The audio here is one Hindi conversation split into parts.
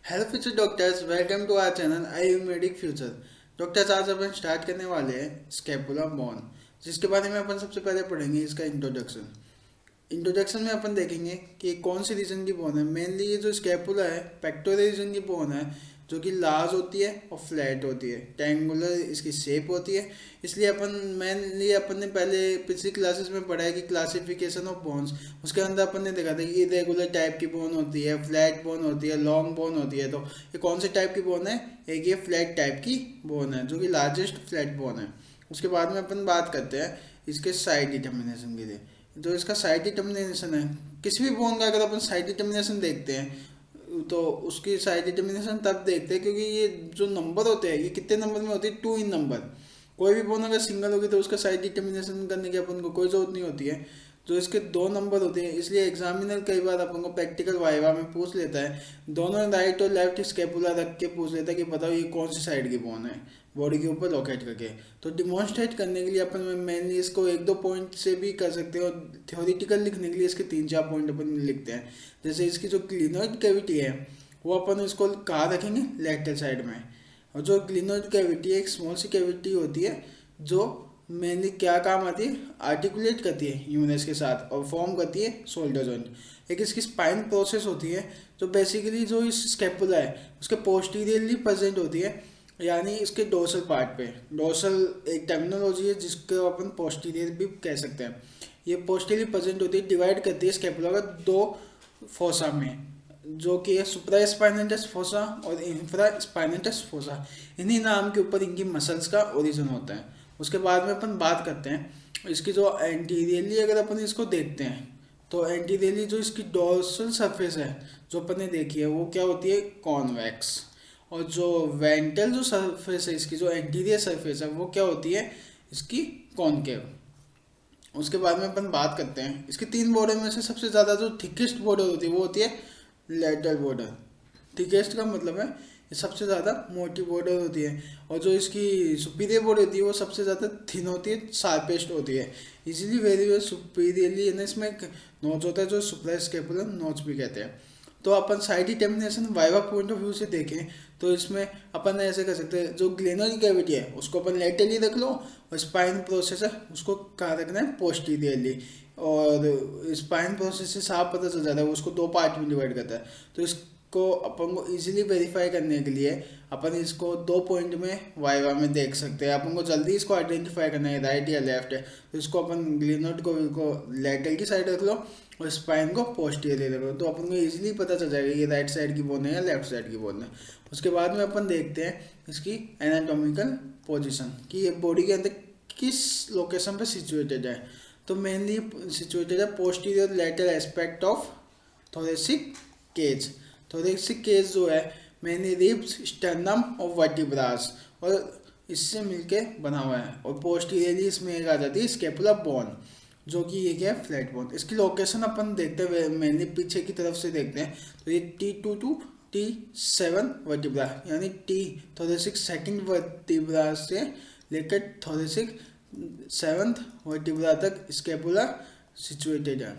Hello future doctors, welcome to our channel Ayurvedic future. Doctors, आज अपन स्टार्ट करने वाले हैं स्कैपुला बोन, जिसके बारे में अपन सबसे पहले पढ़ेंगे इसका इंट्रोडक्शन। इंट्रोडक्शन में अपन देखेंगे कि कौन सी रीजन की बोन है। मेनली ये जो स्कैपुला है पेक्टोरल रीजन की बोन है, जो कि लार्ज होती है और फ्लैट होती है, ट्रायंगुलर इसकी शेप होती है। इसलिए अपन ने पहले पिछली क्लासेस में पढ़ा है कि क्लासिफिकेशन ऑफ बोन्स। उसके अंदर अपन ने देखा था कि इरेगुलर टाइप की बोन होती है, फ्लैट बोन होती है, लॉन्ग बोन होती है। तो ये कौन से टाइप की बोन है? एक ये फ्लैट टाइप की बोन है, जो कि लार्जेस्ट फ्लैट बोन है। उसके बाद में अपन बात करते हैं इसके साइड डिटर्मिनेशन के लिए। जो इसका साइड डिटर्मिनेशन है, किसी भी बोन का अगर अपन साइड डिटर्मिनेशन देखते हैं तो उसकी साइड डिटर्मिनेशन तब देखते हैं क्योंकि ये जो नंबर होते हैं ये कितने नंबर में होती है, 2 इन नंबर। कोई भी बोन अगर सिंगल होगी तो उसका साइड डिटर्मिनेशन करने की अपन को कोई जरूरत नहीं होती है। जो इसके 2 नंबर होते हैं, इसलिए एग्जामिनर कई बार अपन को प्रैक्टिकल वाइवा में पूछ लेता है, दोनों राइट और लेफ्ट स्केपुला रख के पूछ लेता है कि बताओ ये कौन सी साइड की बोन है, बॉडी के ऊपर लोकेट करके। तो डिमॉन्स्ट्रेट करने के लिए अपन मेनली इसको 1-2 पॉइंट से भी कर सकते हैं, और थ्योरेटिकल लिखने के लिए इसके 3-4 पॉइंट अपन लिखते हैं। जैसे इसकी जो क्लिनोइड कैविटी है वो अपन इसको कहाँ रखेंगे, लेफ्ट साइड में। और जो क्लिनोइड कैविटी है एक स्मॉल सी कैविटी होती है, जो मेनली क्या काम आती है, आर्टिकुलेट करती है ह्यूमरस के साथ और फॉर्म करती है शोल्डर जॉइंट। एक इसकी स्पाइन प्रोसेस होती है जो बेसिकली जो इस स्केपुला है उसके पोस्टीरियरली प्रेजेंट होती है, यानी इसके डोर्सल पार्ट पे। डोर्सल एक टर्मिनोलॉजी है जिसको अपन पोस्टीरियर भी कह सकते हैं। ये पोस्टीरियर प्रेजेंट होती है, डिवाइड करती है स्केपुला का 2 फोसा में, जो कि है सुप्रा स्पाइनेटस फोसा और इंफ्रा स्पाइनेटस फोसा। इन्हीं नाम के ऊपर इनकी मसल्स का ओरिजिन होता है। उसके बाद में अपन बात करते हैं इसकी जो एंटीरियरली अगर अपन इसको देखते हैं तो एंटीरियरली जो इसकी डोर्सल सरफेस है जो अपन ने देखी है वो क्या होती है, कॉन्वेक्स। और जो वेंट्रल जो सरफेस है इसकी, जो एंटीरियर सरफेस है वो क्या होती है, इसकी कॉनकेव। उसके बाद में अपन बात करते हैं इसके 3 बॉर्डर में से सबसे ज़्यादा जो थिकेस्ट बॉर्डर होती है वो होती है लेटरल बॉर्डर। थिकेस्ट का मतलब है ये सबसे ज़्यादा मोटी बॉर्डर होती है। और जो इसकी सुपीरियर बॉर्डर होती है वो सबसे ज़्यादा थिन होती है, शार्पेस्ट होती है, इजीली वेरिएबल सुपीरियरली। यानी इसमें एक नोच होता है जो सुप्रास्कैपुलर नोच भी कहते हैं। तो अपन side determination viva point of view से देखें तो इसमें अपन ऐसे कर सकते हैं, जो ग्लेनोइड कैविटी है उसको अपन लेटरली रख लो, और स्पाइन प्रोसेस है उसको कहाँ रखना है, पोस्टीरियरली। और स्पाइन प्रोसेस से साफ पता चल जाता है, उसको 2 पार्ट में डिवाइड करता है। तो इसको अपन को इजीली वेरीफाई करने के लिए अपन इसको 2 पॉइंट में वाइवा में देख सकते हैं। अपन को जल्दी इसको आइडेंटिफाई करना है राइट या लेफ्ट है, तो इसको अपन ग्लेनोइड को लेटरल की साइड रख लो और स्पाइन को पोस्टीरियर रख लो, तो अपन को इजीली पता चल जाएगा ये राइट साइड की बोन है या लेफ्ट साइड की बोन है। उसके बाद में अपन देखते हैं इसकी एनाटॉमिकल पोजीशन कि ये बॉडी के अंदर किस लोकेशन पे सिचुएटेड है। तो मेनली सिचुएटेड है posterior lateral aspect of thoracic cage. Thoracic cage जो है मेनली रिब्स, स्टर्नम और वर्टिब्रास और इससे मिलके बना हुआ है। और पोस्टीरियरली इसमें एक आ जाती है स्केपुला बोन, जो कि ये क्या है, फ्लैट बोन। इसकी लोकेशन अपन देखते हुए मेनली पीछे की तरफ से देखते हैं तो ये T2 टू T7 वर्टिब्रा, यानी टी थोरेसिक सेकंड वर्टिब्रा से लेकर थोरेसिक 7th वर्टिब्रा तक स्केपुला सिचुएटेड है।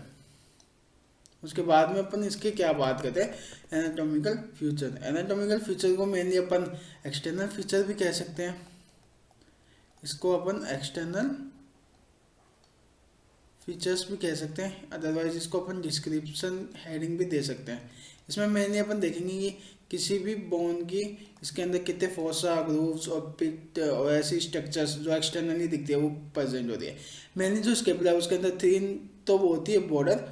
उसके बाद में अपन इसके क्या बात करते हैं, एनाटॉमिकल फीचर। एनाटॉमिकल फीचर को मेनली अपन एक्सटर्नल फीचर भी कह सकते हैं। इसको अपन एक्सटर्नल फीचर्स भी कह सकते हैं, अदरवाइज इसको अपन डिस्क्रिप्शन हेडिंग भी दे सकते हैं। इसमें मेनली अपन देखेंगे कि किसी भी बोन की इसके अंदर कितने फोसा, ग्रूव्स और पिट और ऐसी स्ट्रक्चर्स जो एक्सटर्नली दिखती है वो प्रेजेंट होती है। मेनली जो स्केपुला है उसके अंदर 3 तो वो होती है बॉर्डर,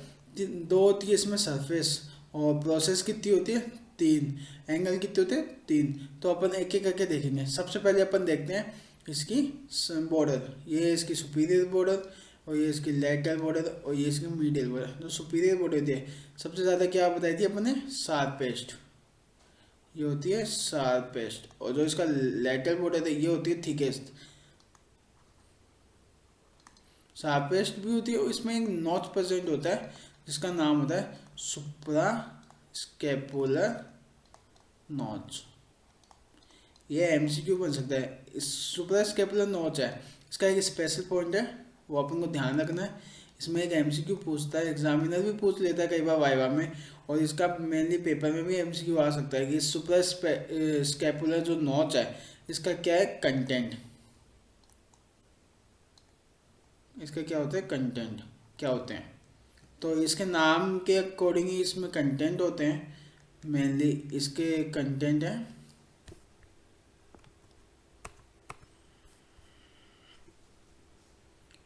2 होती है इसमें सरफेस, और प्रोसेस कितनी होती है 3, एंगल कितने होते हैं 3। तो अपन एक एक करके देखेंगे। सबसे पहले अपन देखते हैं इसकी बॉर्डर, ये है इसकी सुपीरियर बॉर्डर, और ये इसकी लेटरल बॉर्डर, और ये इसकी मिडिल बॉर्डर। जो सुपीरियर बॉर्डर होती है सबसे ज़्यादा क्या बताई थी अपन ने, शार्पेस्ट, ये होती है शार्पेस्ट। और जो इसका लेटरल बॉर्डर है ये होती है थिकेस्ट। शार्पेस्ट भी होती है और इसमें एक नॉच प्रेजेंट होता है जिसका नाम होता है सुप्रा स्केपुलर नॉच। ये एमसीक्यू बन सकता है। इस सुप्रा स्केपुलर नॉच है, इसका एक स्पेशल पॉइंट है, वो अपन को ध्यान रखना है। इसमें एक एमसीक्यू पूछता है, एग्जामिनर भी पूछ लेता है कई बार वाइवा में, और इसका मेनली पेपर में भी एमसीक्यू आ सकता है कि सुपर स्कैपुलर जो नॉच है इसका क्या है कंटेंट, इसका क्या होता है कंटेंट, क्या होते हैं। तो इसके नाम के अकॉर्डिंग ही इसमें कंटेंट होते हैं, मेनली इसके कंटेंट है।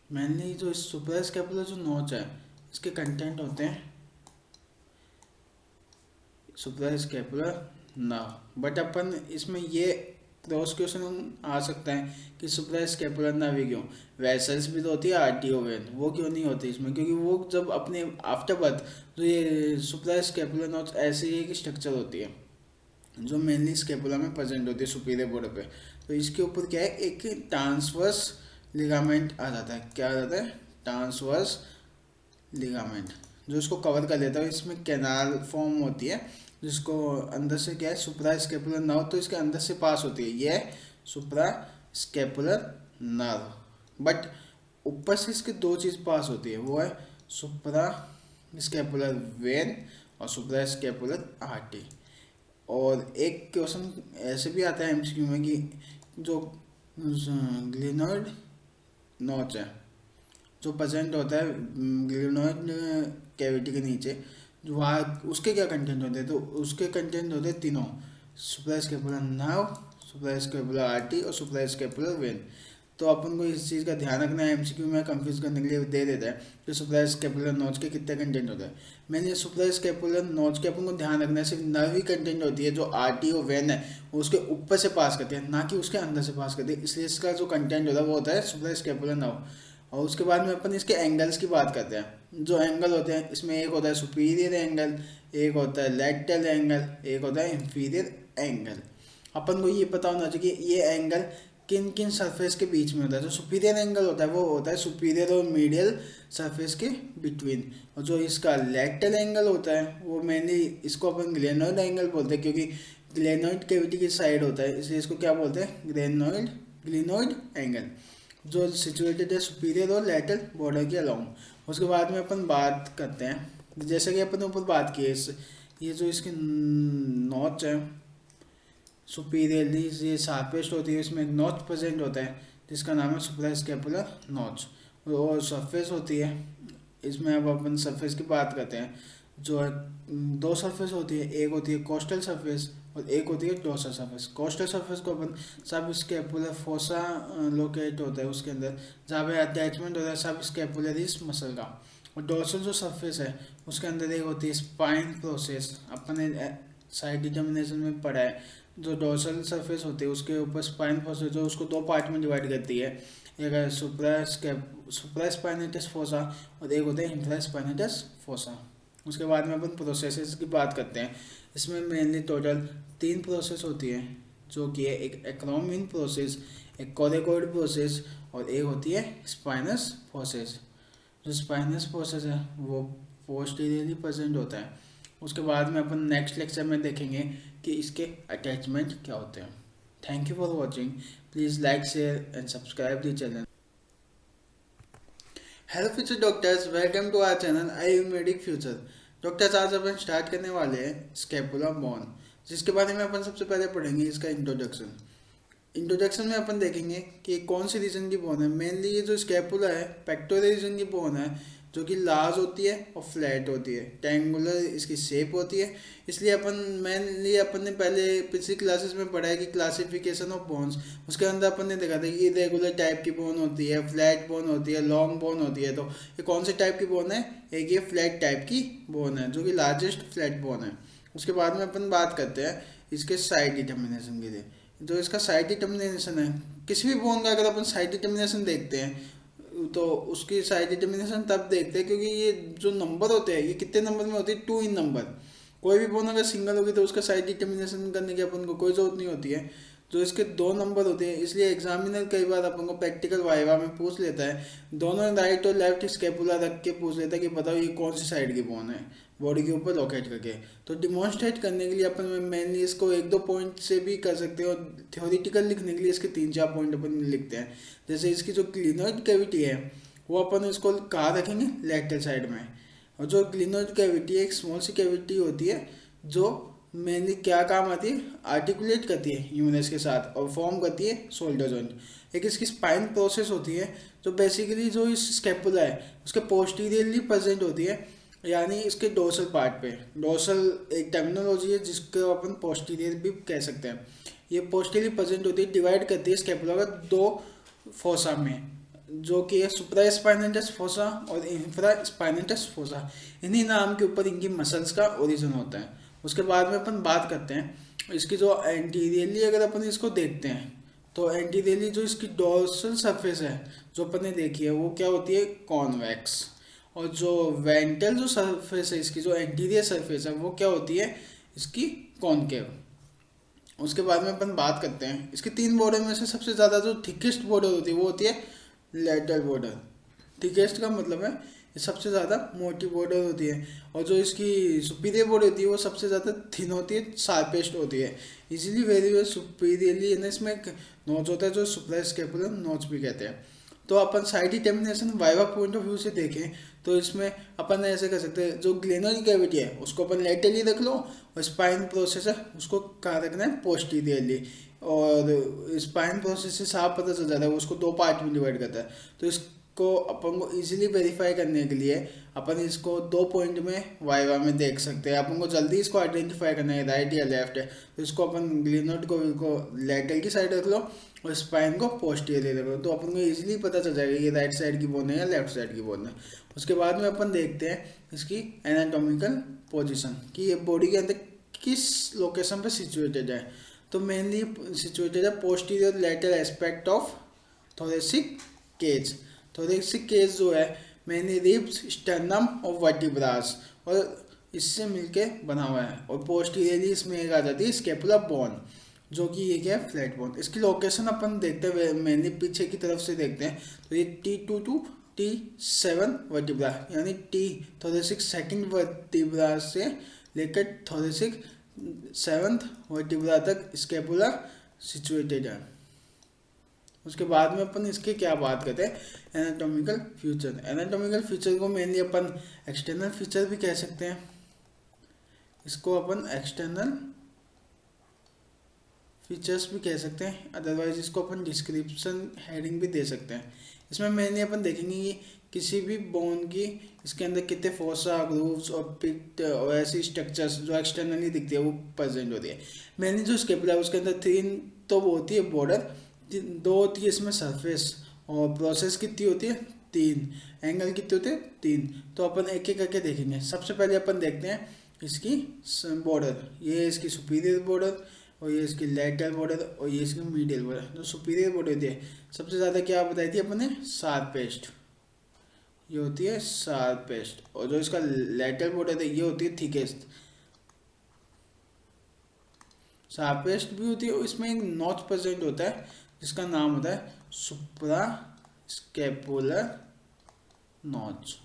मेनली जो सुपर स्कैपुलर जो नॉच है इसके कंटेंट होते हैं सुपर स्कैपुलर नर्व। बट अपन इसमें ये क्रॉस क्वेश्चन आ सकता है कि सुपर स्कैपुलर नर्व क्यों, वेसल्स भी तो होती है आर्टियो वेन, वो क्यों नहीं होती इसमें, क्योंकि वो जब अपने आफ्टर बर्थ जो ये सुपर स्कैपुलर नॉच ऐसी एक स्ट्रक्चर होती है जो मेनली स्कैपुला में प्रेजेंट होती है सुपीरियर बॉर्डर पे। तो इसके ऊपर क्या है एक ट्रांसवर्स लिगामेंट आ जाता है, क्या आ जाता है ट्रांसवर्स लिगामेंट, जो इसको कवर कर लेता है। इसमें कैनाल फॉर्म होती है जिसको अंदर से क्या है सुप्रा स्कैपुलर नर्व, तो इसके अंदर से पास होती है, ये है सुप्रा स्कैपुलर नर्व। बट ऊपर से इसके दो चीज़ पास होती है, वो है सुप्रा स्कैपुलर वेन और सुप्रा स्कैपुलर आर्टरी। और एक क्वेश्चन ऐसे भी आता है एमसीक्यू में कि जो ग्लिनॉइड नॉच है जो प्रेजेंट होता है ग्लिनॉइड कैविटी के नीचे, जो वहाँ उसके क्या कंटेंट होते हैं, तो उसके कंटेंट होते हैं तीनों, सुप्रास्कैपुलर नर्व, सुप्रास्कैपुलर आर्टरी और सुप्रास्कैपुलर वेन। तो अपन को इस चीज़ का ध्यान रखना है, एमसीक्यू में कंफ्यूज करने के लिए दे देता है कि सुप्रास्कैपुलर नोच के कितने कंटेंट होते हैं। मैंने सुप्रास्कैपुलर नोच के अपन को ध्यान रखना है सिर्फ नर्व ही कंटेंट होती है, जो आर्टरी और वेन है वो उसके ऊपर से पास करती है, ना कि उसके अंदर से पास करती है, इसलिए इसका जो कंटेंट होता है वो होता है सुप्रास्कैपुलर नर्व। और उसके बाद में अपन इसके एंगल्स की बात करते हैं। जो एंगल होते हैं इसमें एक होता है सुपीरियर एंगल, एक होता है लैटरल एंगल, एक होता है इंफीरियर एंगल। अपन को ये पता होना चाहिए कि ये एंगल किन किन सरफेस के बीच में होता है। जो सुपीरियर एंगल होता है वो होता है सुपीरियर और मीडियल सरफेस के बिटवीन, और जो इसका लैटरल एंगल होता है वो मेनली इसको अपन ग्लेनोइड एंगल बोलते हैं, क्योंकि ग्लेनोइड कैविटी की साइड होता है, इसलिए इसको क्या बोलते हैं ग्लेनोइड एंगल, जो सिचुएटेड है सुपीरियर और लैटरल बॉर्डर के अलाउंग। उसके बाद में अपन बात करते हैं जैसे कि अपन ऊपर बात की है, ये जो इसकी नॉच है सुपीरियरली ये शार्पेस्ट होती है, इसमें एक नॉच प्रेजेंट होता है जिसका नाम है सुप्रास्कैपुलर नॉच, और सरफेस होती है। इसमें अब अपन सरफेस की बात करते हैं, जो है दो सरफेस होती है, एक होती है कोस्टल सरफेस और एक होती है डोर्सल सरफेस। कोस्टल सरफेस को अपन सब स्कैपुलर फोसा लोकेट होता है उसके अंदर, जहाँ पे अटैचमेंट होता है सब स्कैपुलरिस मसल का। और डोर्सल जो सरफेस है उसके अंदर एक होती है स्पाइन प्रोसेस, अपने साइड डिटर्मिनेशन में पढ़ा है। जो डोर्सल सरफेस होती है उसके ऊपर स्पाइन प्रोसेस जो उसको दो पार्ट में डिवाइड करती है, एक है सुप्रा स्पाइनेटस फोसा और एक होता है इंफ्रा स्पाइनेटस फोसा। उसके बाद में अपन प्रोसेसेस की बात करते हैं। इसमें मेनली टोटल 3 प्रोसेस होती है, जो कि है एक एक्रोमिन प्रोसेस, एक कोरेकोइड प्रोसेस और एक होती है स्पाइनस प्रोसेस। जो स्पाइनस प्रोसेस है वो पोस्टीरियरली प्रेजेंट होता है। उसके बाद में अपन नेक्स्ट लेक्चर में देखेंगे कि इसके अटैचमेंट क्या होते हैं। Thank you for watching, please like share and subscribe the channel. Hello future doctors, welcome to our channel Ayurvedic future. Doctors आज अपन स्टार्ट करने वाले हैं स्कैपुला बोन, जिसके बारे में अपन सबसे पहले पढ़ेंगे इसका इंट्रोडक्शन में अपन देखेंगे कि कौन सी रीजन की बोन है। मेनली ये जो स्कैपुला है पेक्टोरल रीजन की बोन है, जो कि लार्ज होती है और फ्लैट होती है, ट्रायंगुलर इसकी शेप होती है। इसलिए अपन ने पहले पिछली क्लासेस में पढ़ा है कि क्लासिफिकेशन ऑफ बोन्स, उसके अंदर अपन ने देखा था कि इरेगुलर टाइप की बोन होती है, फ्लैट बोन होती है, लॉन्ग बोन होती है। तो ये कौन से टाइप की बोन है, एक ये फ्लैट टाइप की बोन है जो कि लार्जेस्ट फ्लैट बोन है। उसके बाद में अपन बात करते हैं इसके साइड डिटर्मिनेशन के लिए। जो इसका साइड डिटर्मिनेशन है, किसी भी बोन का अगर अपन साइड डिटर्मिनेशन देखते हैं तो उसकी साइड डिटर्मिनेशन तब देखते हैं क्योंकि ये जो नंबर होते हैं ये कितने नंबर में होती है, 2 इन नंबर। कोई भी बोन अगर सिंगल होगी तो उसका साइड डिटर्मिनेशन करने की अपन को कोई जरूरत नहीं होती है। जो इसके 2 नंबर होते हैं, इसलिए एग्जामिनर कई बार अपन को प्रैक्टिकल वाइवा में पूछ लेता है, दोनों राइट और लेफ्ट स्कैपुला रख के पूछ लेता है कि बताओ ये कौन सी साइड की बोन है, बॉडी के ऊपर लोकेट करके। तो डिमॉन्स्ट्रेट करने के लिए अपन मेनली इसको 1-2 पॉइंट से भी कर सकते हैं, और थ्योरेटिकल लिखने के लिए इसके 3-4 पॉइंट अपन लिखते हैं। जैसे इसकी जो क्लिनॉइड कैविटी है वो अपन इसको कहाँ रखेंगे, लेटरल साइड में। और जो ग्लिनोइड कैविटी एक स्मॉल सी कैविटी होती है जो मेनली क्या काम आती है, आर्टिकुलेट करती है ह्यूमरस के साथ और फॉर्म करती है शोल्डर जॉइंट। एक इसकी स्पाइन प्रोसेस होती है जो बेसिकली जो इस स्केपुला है उसके पोस्टीरियरली प्रेजेंट होती है, यानी इसके डोर्सल पार्ट पे। डोर्सल एक टर्मिनोलॉजी है जिसको अपन पोस्टीरियर भी कह सकते हैं। ये पोस्टीरियरली प्रेजेंट होती है, डिवाइड करती है स्केपुला को दो फोसा में, जो कि है सुप्रा स्पाइनेटस फोसा और इंफ्रा स्पाइनेटस फोसा। इन्हीं नाम के ऊपर इनकी मसल्स का ओरिजिन होता है। उसके बाद में अपन बात करते हैं इसकी जो एंटीरियरली अगर अपन इसको देखते हैं तो एंटीरियरली जो इसकी डोर्सल सरफेस है जो अपन ने देखी है वो क्या होती है, कॉन्वेक्स। और जो वेंट्रल जो सरफेस है इसकी, जो एंटीरियर सरफेस है वो क्या होती है, इसकी कॉनकेव। उसके बाद में अपन बात करते हैं इसके तीन बॉर्डर में से सबसे ज़्यादा जो थिकेस्ट बॉर्डर होती है वो होती है लेटरल बॉर्डर। थिकेस्ट का मतलब है ये सबसे ज़्यादा मोटी बॉर्डर होती है। और जो इसकी सुपीरियर बॉर्डर होती है वो सबसे ज़्यादा थिन होती है, शार्पेस्ट होती है, इजीली वेरिएबल सुपीरियरली। इसमें एक नोच होता है जो सुप्रास्केपुलर नोच भी कहते हैं। तो अपन side determination viva point of view से देखें तो इसमें अपन ऐसे कर सकते हैं, जो ग्लेनोइड कैविटी है उसको अपन लेटरली रख लो और स्पाइन प्रोसेस है उसको कहाँ रखना है, पोस्टीरियरली। और स्पाइन प्रोसेस से साफ पता चल जाता है, उसको दो पार्ट में डिवाइड करता है। तो इसको अपन को इजीली वेरीफाई करने के लिए अपन इसको दो पॉइंट में वाइवा में देख सकते हैं। अपन को जल्दी इसको आइडेंटिफाई करना है राइट या लेफ्ट है, तो इसको अपन ग्लेनोइड को लेटरल की साइड रख लो और स्पाइन को पोस्टीरियर रख लो, तो अपन को इजीली पता चल जाएगा ये राइट साइड की बोन है या लेफ्ट साइड की बोन है। उसके बाद में अपन देखते हैं इसकी एनाटॉमिकल पोजीशन कि ये बॉडी के अंदर किस लोकेशन पे सिचुएटेड है। तो मेनली सिचुएटेड है posterior lateral aspect of thoracic cage. Thoracic cage जो है मेनली रिब्स, स्टर्नम और वर्टिब्रास और इससे मिलके बना हुआ है। और पोस्टीरियरली इसमें एक आ जाती है स्केपुला बोन जो कि ये क्या है, फ्लैट बोन। इसकी लोकेशन अपन देखते हैं मेनली पीछे की तरफ से देखते हैं तो ये T2 to T7 वर्टिब्रा, यानी टी थोरेसिक सेकंड वर्टिब्रा से लेकर थोरेसिक सेवंथ वर्टिब्रा तक स्केपुला सिचुएटेड है। उसके बाद में अपन इसके क्या बात करते हैं, एनाटॉमिकल फीचर। एनाटॉमिकल फीचर को मेनली अपन एक्सटर्नल फीचर भी कह सकते हैं, इसको अपन एक्सटर्नल फीचर्स भी कह सकते हैं, अदरवाइज इसको अपन डिस्क्रिप्शन हेडिंग भी दे सकते हैं। इसमें मेनली अपन देखेंगे कि किसी भी बोन की इसके अंदर कितने फोसा, ग्रूव्स और पिट और ऐसी स्ट्रक्चर्स जो एक्सटर्नली दिखती है वो प्रेजेंट होती है। मेनली जो स्केपुला है उसके अंदर तीन तो वो होती है बॉर्डर, दो होती है इसमें सरफेस, और प्रोसेस कितनी होती है, तीन। एंगल कितने होते हैं, तीन। तो अपन एक एक करके देखेंगे। सबसे पहले अपन देखते हैं इसकी बॉर्डर, ये इसकी सुपीरियर बॉर्डर और ये इसकी लेटरल बॉर्डर और ये इसकी मीडियल बॉर्डर। जो सुपीरियर बॉर्डर होती है सबसे ज़्यादा क्या बताई थी अपन ने, शार्पेस्ट, ये होती है शार्पेस्ट। और जो इसका लेटरल बॉर्डर है ये होती है थिकेस्ट। शार्पेस्ट भी होती है और इसमें एक नॉच प्रेजेंट होता है जिसका नाम होता है सुप्रा स्केपुलर नॉच।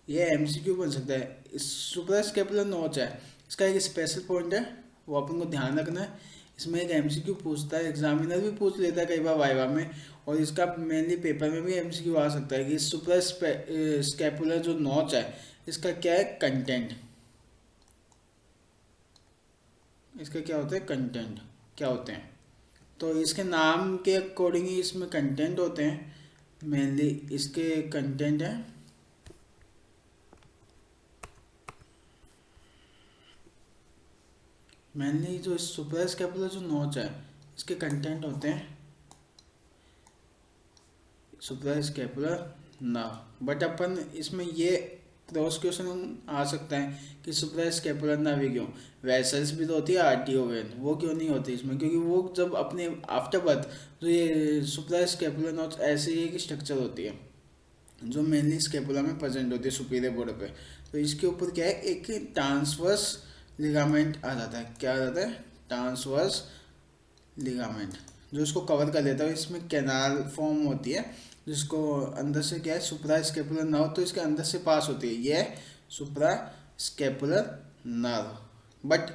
ये एमसीक्यू बन सकता है। इस सुप्रा स्केपुलर नॉच है, इसका एक स्पेशल पॉइंट है वो अपन को ध्यान रखना है। इसमें एक एमसीक्यू पूछता है, एग्जामिनर भी पूछ लेता है कई बार वाइवा में, और इसका मेनली पेपर में भी एमसीक्यू आ सकता है कि सुप्रा स्केपुलर जो नॉच है इसका क्या है कंटेंट, इसका क्या होता है कंटेंट, क्या होते हैं। तो इसके नाम के अकॉर्डिंग ही इसमें कंटेंट होते हैं। मेनली इसके कंटेंट है मेनली जो सुप्रा स्केपुलर जो नॉच है इसके कंटेंट होते हैं सुप्रा स्केपुलर नर्व। बट अपन इसमें ये क्रॉस क्वेश्चन आ सकता है कि सुप्रा स्केपुलर नर्व क्यों, वेसल्स भी तो होती है आर्टियो वेन, वो क्यों नहीं होती इसमें, क्योंकि वो जब अपने आफ्टर बर्थ जो ये सुप्रा स्केपुलर नॉच ऐसी एक स्ट्रक्चर होती है जो मेनली स्केपुला में प्रेजेंट होती है सुपीरियर बॉर्डर पे। तो इसके ऊपर क्या है, एक ट्रांसवर्स लिगामेंट आ जाता है। क्या आ जाता है, ट्रांसवर्स लिगामेंट, जो इसको कवर कर लेता है। इसमें कैनाल फॉर्म होती है जिसको अंदर से क्या है सुप्रा स्केपुलर नर्व, तो इसके अंदर से पास होती है, ये है सुप्रा स्केपुलर नर्व। बट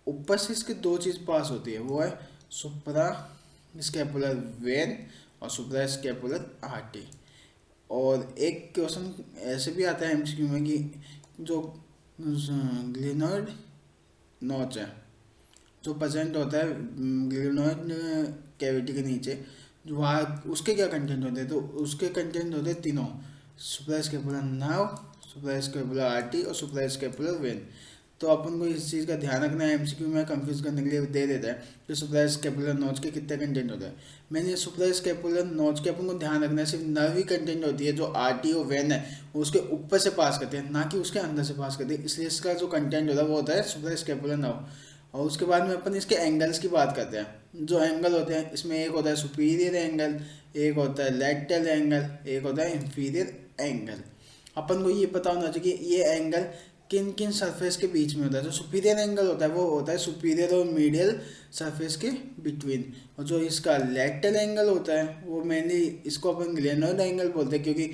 ऊपर से इसके दो चीज़ पास होती है, वो है सुप्रा स्केपुलर वेन और सुप्रा स्केपुलर आर्टरी। और एक क्वेश्चन ऐसे भी आता है एमसीक्यू में कि जो ग्लिनॉइड नॉच है, जो प्रेजेंट होता है ग्लिनॉइड कैविटी के नीचे, जो वहाँ उसके क्या कंटेंट होते हैं, तो उसके कंटेंट होते हैं तीनों, सुप्रास्कैपुलर नर्व, सुप्रास्कैपुलर आर्टरी और सुप्रास्कैपुलर वेन। तो अपन को इस चीज़ का ध्यान रखना है, एमसीक्यू में कंफ्यूज करने के लिए दे देता है कि सुप्रास्कैपुलर नोच के कितने कंटेंट होते हैं। मैंने सुप्रास्कैपुलर नोच के अपन को ध्यान रखना है, सिर्फ नर्व ही कंटेंट होती है, जो आर्टरी और वेन है वो उसके ऊपर से पास करते हैं, ना कि उसके अंदर से पास करते हैं, इसलिए इसका जो कंटेंट होता है वो होता है सुप्रास्कैपुलर नर्व। और उसके बाद में अपन इसके एंगल्स की बात करते हैं। जो एंगल होते हैं इसमें एक होता है सुपीरियर एंगल, एक होता है लैटरल एंगल, एक होता है इंफीरियर एंगल। अपन को ये पता होना चाहिए कि ये एंगल किन किन सरफेस के बीच में होता है। जो सुपीरियर एंगल होता है वो होता है सुपीरियर और मीडियल सरफेस के बिटवीन, और जो इसका लैटरल एंगल होता है वो मेनली इसको अपन ग्लेनोइड एंगल बोलते हैं, क्योंकि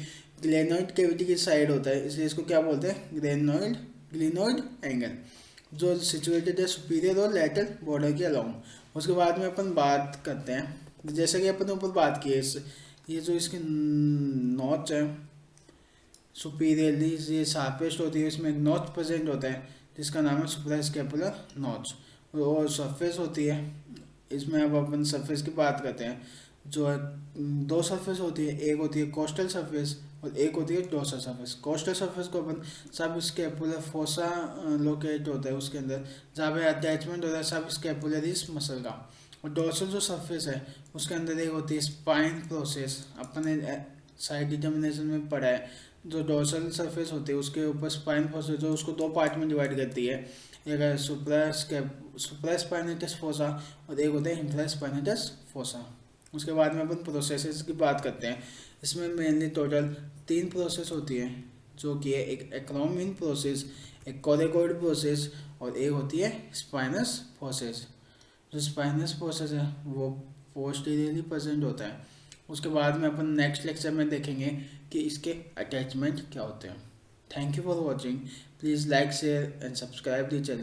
ग्लेनोइड कैविटी की साइड होता है, इसलिए इसको क्या बोलते हैं, ग्लेनोइड एंगल, जो सिचुएटेड है सुपीरियर और लैटरल बॉर्डर के अलोंग। उसके बाद में अपन बात करते हैं, जैसे कि अपन ऊपर बात की है, ये जो इसके नॉच है सुपीरियरली ये शार्पेस्ट होती है, इसमें एक नॉच प्रेजेंट होता है जिसका नाम है सुप्रास्कैपुलर नॉच, और सरफेस होती है। इसमें अब अपन सरफेस की बात करते हैं, जो है दो सरफेस होती है, एक होती है कोस्टल सरफेस और एक होती है डोर्सल सरफेस। कोस्टल सरफेस को अपन सब स्कैपुलर फोसा लोकेट होता है उसके अंदर, जहाँ पे अटैचमेंट होता है सब स्कैपुलरिस मसल का। और डोर्सल जो सरफेस है उसके अंदर एक होती है स्पाइन प्रोसेस, अपने साइड डिटर्मिनेशन में पढ़ा है। जो डोर्सल सरफेस होती है उसके ऊपर स्पाइन प्रोसेस जो उसको दो पार्ट में डिवाइड करती है, एक है सुप्रास्पाइनेटस फोसा और एक होता है इंफ्रास्पाइनेटस फोसा। उसके बाद में अपन प्रोसेसेस की बात करते हैं। इसमें मेनली टोटल 3 प्रोसेस होती है, जो कि है एक एक्रोमिन प्रोसेस, एक कोरेकोइड प्रोसेस और एक होती है स्पाइनस प्रोसेस। जो स्पाइनस प्रोसेस है वो पोस्टीरियरली प्रेजेंट होता है। उसके बाद में अपन नेक्स्ट लेक्चर में देखेंगे कि इसके अटैचमेंट क्या होते हैं। Thank you for watching, please like share and subscribe the channel.